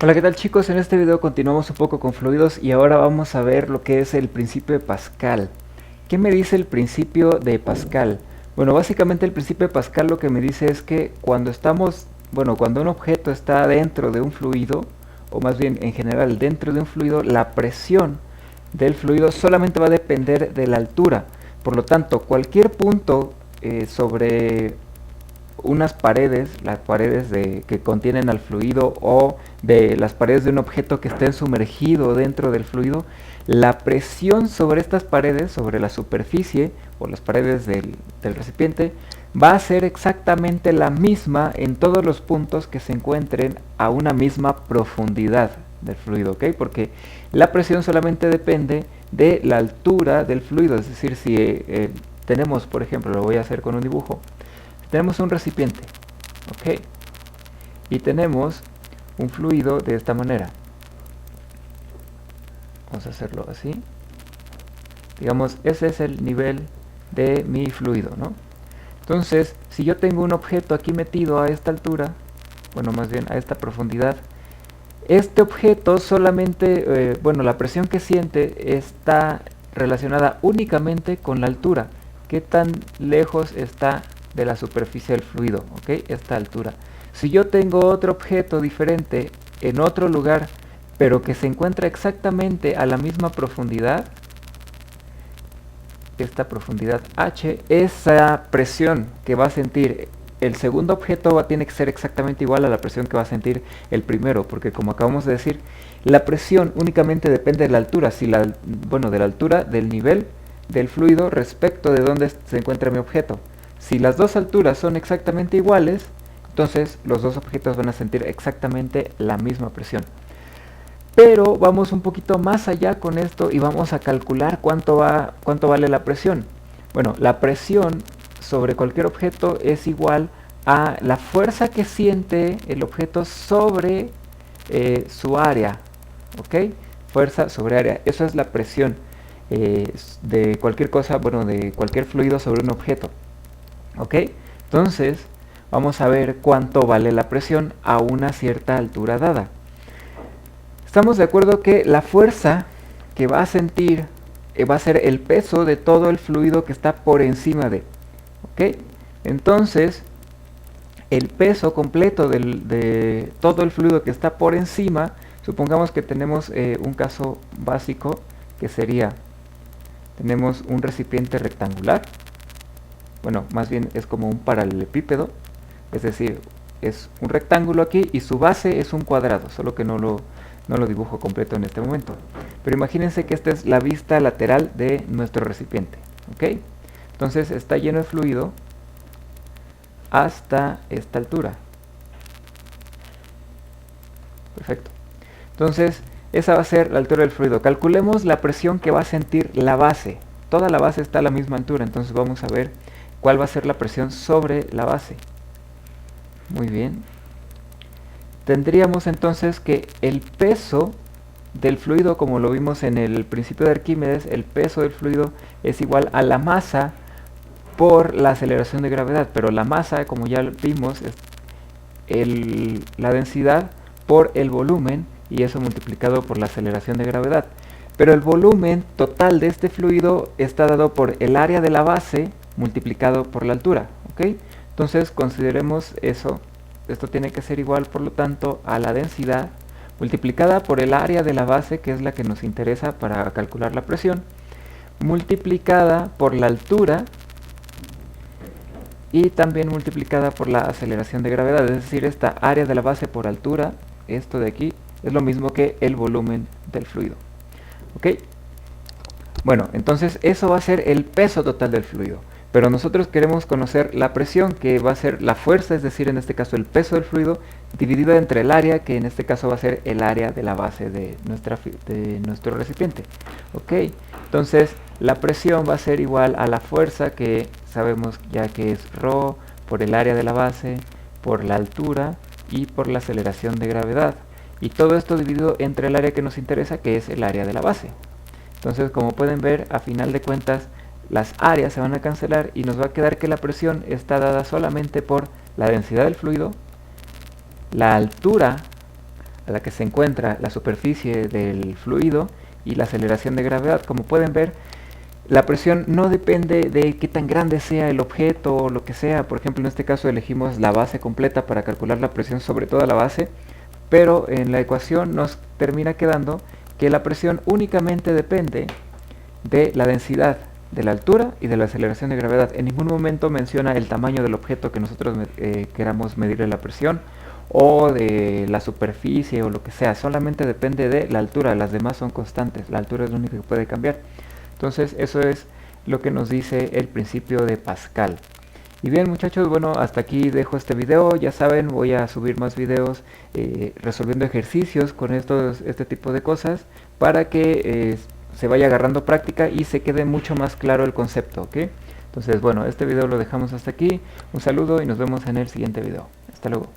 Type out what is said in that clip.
Hola, ¿qué tal chicos? En este video continuamos un poco con fluidos y ahora vamos a ver lo que es el principio de Pascal. ¿Qué me dice el principio de Pascal? Bueno, básicamente el principio de Pascal lo que me dice es que cuando un objeto está dentro de un fluido, o más bien en general dentro de un fluido, la presión del fluido solamente va a depender de la altura. Por lo tanto, cualquier punto sobre unas paredes, las paredes que contienen al fluido o de las paredes de un objeto que esté sumergido dentro del fluido, la presión sobre estas paredes, sobre la superficie o las paredes del recipiente, va a ser exactamente la misma en todos los puntos que se encuentren a una misma profundidad del fluido, ¿ok? Porque la presión solamente depende de la altura del fluido, es decir, si tenemos, por ejemplo, lo voy a hacer con un dibujo, tenemos un recipiente, ok, y tenemos un fluido de esta manera. Vamos a hacerlo así. Digamos, ese es el nivel de mi fluido, ¿no? Entonces, si yo tengo un objeto aquí metido a esta altura, bueno, más bien a esta profundidad, este objeto solamente, la presión que siente está relacionada únicamente con la altura. ¿Qué tan lejos está de la superficie del fluido? ¿Ok? Esta altura. Si yo tengo otro objeto diferente en otro lugar, pero que se encuentra exactamente a la misma profundidad, esta profundidad h, esa presión que va a sentir el segundo objeto tiene que ser exactamente igual a la presión que va a sentir el primero, porque como acabamos de decir, la presión únicamente depende de la altura, de la altura del nivel del fluido respecto de donde se encuentra mi objeto. Si las dos alturas son exactamente iguales, entonces los dos objetos van a sentir exactamente la misma presión. Pero vamos un poquito más allá con esto y vamos a calcular cuánto vale la presión. Bueno, la presión sobre cualquier objeto es igual a la fuerza que siente el objeto sobre su área, ¿ok? Fuerza sobre área, eso es la presión de cualquier cosa, de cualquier fluido sobre un objeto, ¿ok? Entonces, vamos a ver cuánto vale la presión a una cierta altura dada. Estamos de acuerdo que la fuerza que va a sentir va a ser el peso de todo el fluido que está por encima de, ¿ok? Entonces, el peso completo de todo el fluido que está por encima, supongamos que tenemos un caso básico que sería, tenemos un recipiente rectangular, bueno, más bien es como un paralelepípedo, es decir, es un rectángulo aquí y su base es un cuadrado, solo que no lo dibujo completo en este momento. Pero imagínense que esta es la vista lateral de nuestro recipiente, ¿ok? Entonces está lleno de fluido hasta esta altura. Perfecto. Entonces, esa va a ser la altura del fluido. Calculemos la presión que va a sentir la base. Toda la base está a la misma altura, entonces vamos a ver cuál va a ser la presión sobre la base. Muy bien. Tendríamos entonces que el peso del fluido, como lo vimos en el principio de Arquímedes, el peso del fluido es igual a la masa por la aceleración de gravedad, pero la masa, como ya vimos, es la densidad por el volumen y eso multiplicado por la aceleración de gravedad. Pero el volumen total de este fluido está dado por el área de la base multiplicado por la altura, ¿ok? Entonces consideremos eso. Esto tiene que ser igual, por lo tanto, a la densidad multiplicada por el área de la base, que es la que nos interesa para calcular la presión, multiplicada por la altura y también multiplicada por la aceleración de gravedad. Es decir, esta área de la base por altura, esto de aquí, es lo mismo que el volumen del fluido. ¿Ok? Bueno, entonces eso va a ser el peso total del fluido. Pero nosotros queremos conocer la presión, que va a ser la fuerza, es decir, en este caso el peso del fluido, dividido entre el área, que en este caso va a ser el área de la base de nuestro recipiente. ¿Ok? Entonces, la presión va a ser igual a la fuerza, que sabemos ya que es ρ por el área de la base, por la altura y por la aceleración de gravedad. Y todo esto dividido entre el área que nos interesa, que es el área de la base. Entonces, como pueden ver, a final de cuentas, las áreas se van a cancelar y nos va a quedar que la presión está dada solamente por la densidad del fluido, la altura a la que se encuentra la superficie del fluido y la aceleración de gravedad. Como pueden ver, la presión no depende de qué tan grande sea el objeto o lo que sea. Por ejemplo, en este caso elegimos la base completa para calcular la presión sobre toda la base, pero en la ecuación nos termina quedando que la presión únicamente depende de la densidad, de la altura y de la aceleración de gravedad. En ningún momento menciona el tamaño del objeto que nosotros queramos medirle la presión, o de la superficie o lo que sea. Solamente depende de la altura, las demás son constantes. La altura es lo único que puede cambiar. Entonces eso es lo que nos dice el principio de Pascal. Y bien, muchachos, bueno, hasta aquí dejo este video. Ya saben, voy a subir más videos resolviendo ejercicios con este tipo de cosas, para que se vaya agarrando práctica y se quede mucho más claro el concepto, ¿ok? Entonces, bueno, este video lo dejamos hasta aquí. Un saludo y nos vemos en el siguiente video. Hasta luego.